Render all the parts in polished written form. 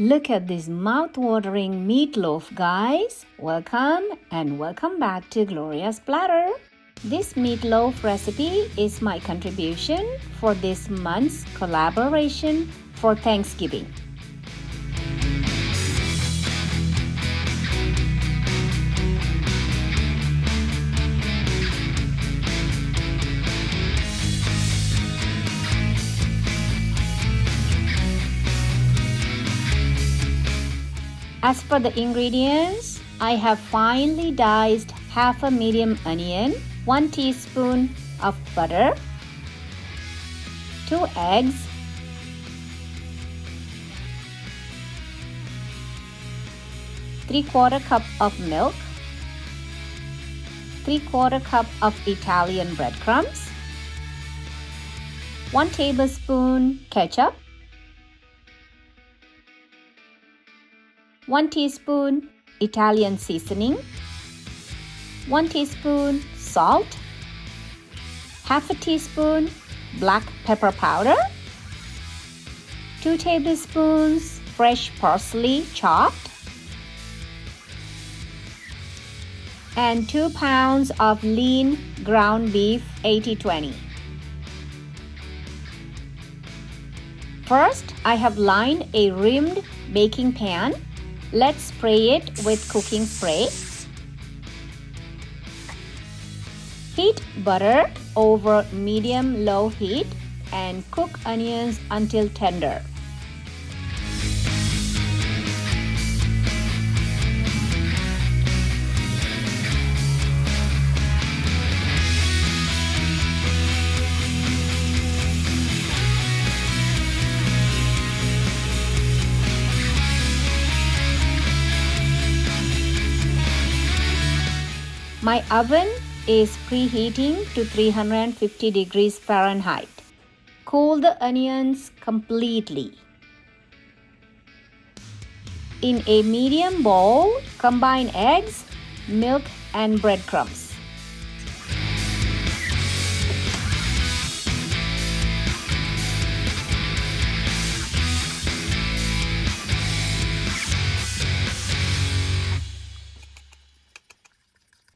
Look at this mouth-watering meatloaf, guys. Welcome and welcome back to Gloria's Platter. This meatloaf recipe is my contribution for this month's collaboration for Thanksgiving. As for the ingredients, I have finely diced half a medium onion, 1 teaspoon of butter, 2 eggs, ¾ cup of milk, ¾ cup of Italian breadcrumbs, 1 tablespoon ketchup, 1 teaspoon Italian seasoning, 1 teaspoon salt, ½ a teaspoon black pepper powder, 2 tablespoons fresh parsley chopped, and 2 pounds of lean ground beef 80/20. First, I have lined a rimmed baking pan. Let's spray it with cooking spray. Heat butter over medium-low heat and cook onions until tender. My oven is preheating to 350 degrees Fahrenheit. Cool the onions completely. In a medium bowl, combine eggs, milk, and breadcrumbs.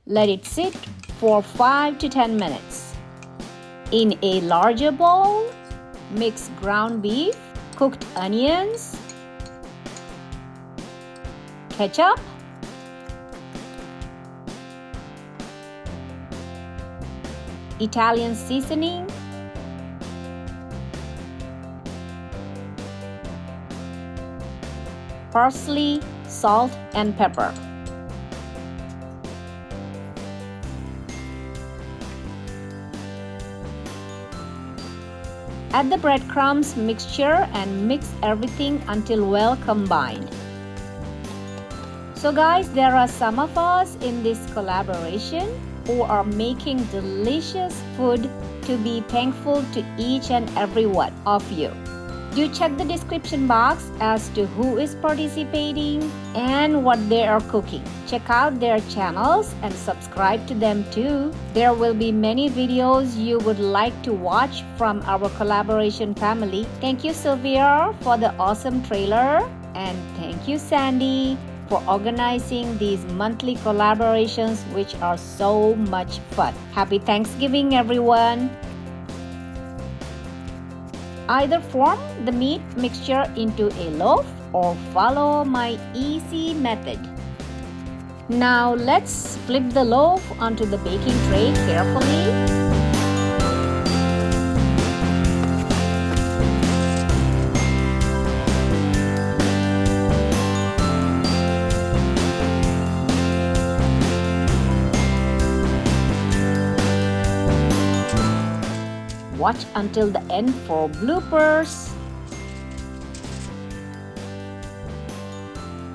Let it sit for 5 to 10 minutes. In a larger bowl, mix ground beef, cooked onions, ketchup, Italian seasoning, parsley, salt, and pepper. Add the breadcrumbs mixture and mix everything until well combined. So guys, there are some of us in this collaboration who are making delicious food to be thankful to each and every one of you. Do check the description box as to who is participating and what they are cooking. Check out their channels and subscribe to them too. There will be many videos you would like to watch from our collaboration family. Thank you, Sylvia, for the awesome trailer. And thank you, Sandy, for organizing these monthly collaborations, which are so much fun. Happy Thanksgiving, everyone. Either form the meat mixture into a loaf or follow my easy method. Now let's flip the loaf onto the baking tray carefully. Watch until the end for bloopers.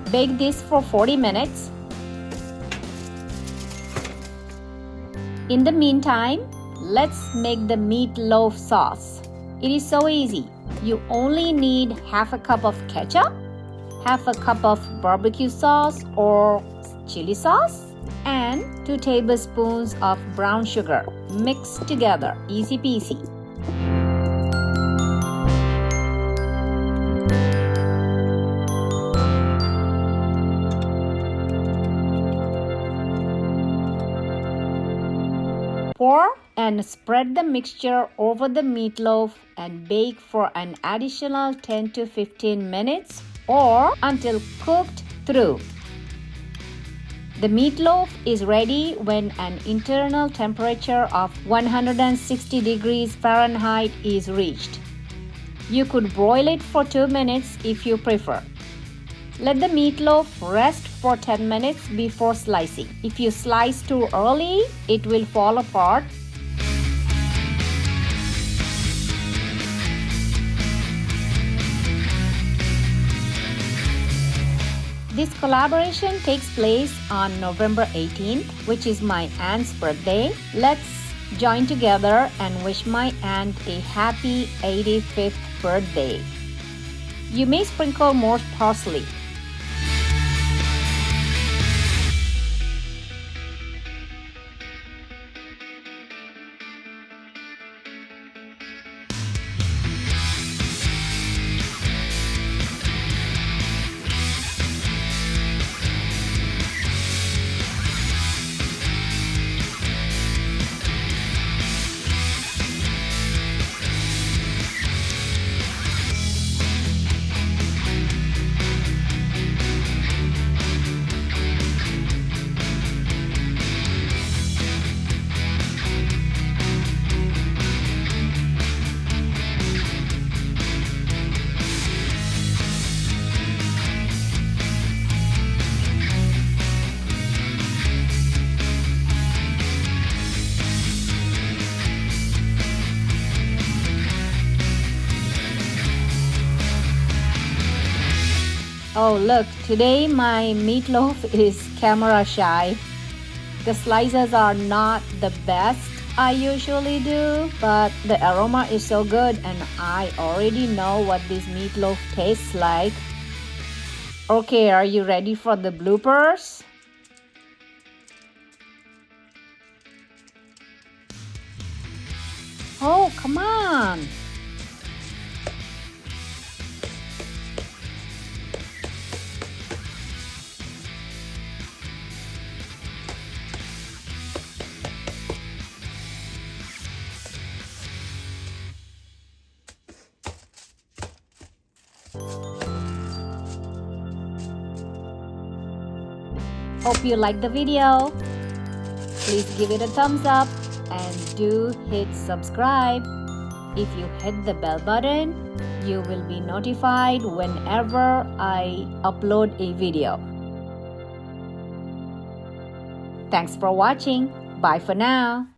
Bake this for 40 minutes. In the meantime, let's make the meatloaf sauce. It is so easy. You only need ½ a cup of ketchup, ½ a cup of barbecue sauce or chili sauce, and 2 tablespoons of brown sugar. Mix together. Easy peasy. Pour and spread the mixture over the meatloaf and bake for an additional 10 to 15 minutes or until cooked through. The meatloaf is ready when an internal temperature of 160 degrees Fahrenheit is reached. You could broil it for 2 minutes if you prefer. Let the meatloaf rest for 10 minutes before slicing. If you slice too early, it will fall apart. This collaboration takes place on November 18th, which is my aunt's birthday. Let's join together and wish my aunt a happy 85th birthday. You may sprinkle more parsley. Oh look, today my meatloaf is camera shy. The slices are not the best I usually do, but the aroma is so good and I already know what this meatloaf tastes like. Okay, are you ready for the bloopers? Oh, come on! Hope you liked the video. Please give it a thumbs up and do hit subscribe. If you hit the bell button, you will be notified whenever I upload a video. Thanks for watching. Bye for now.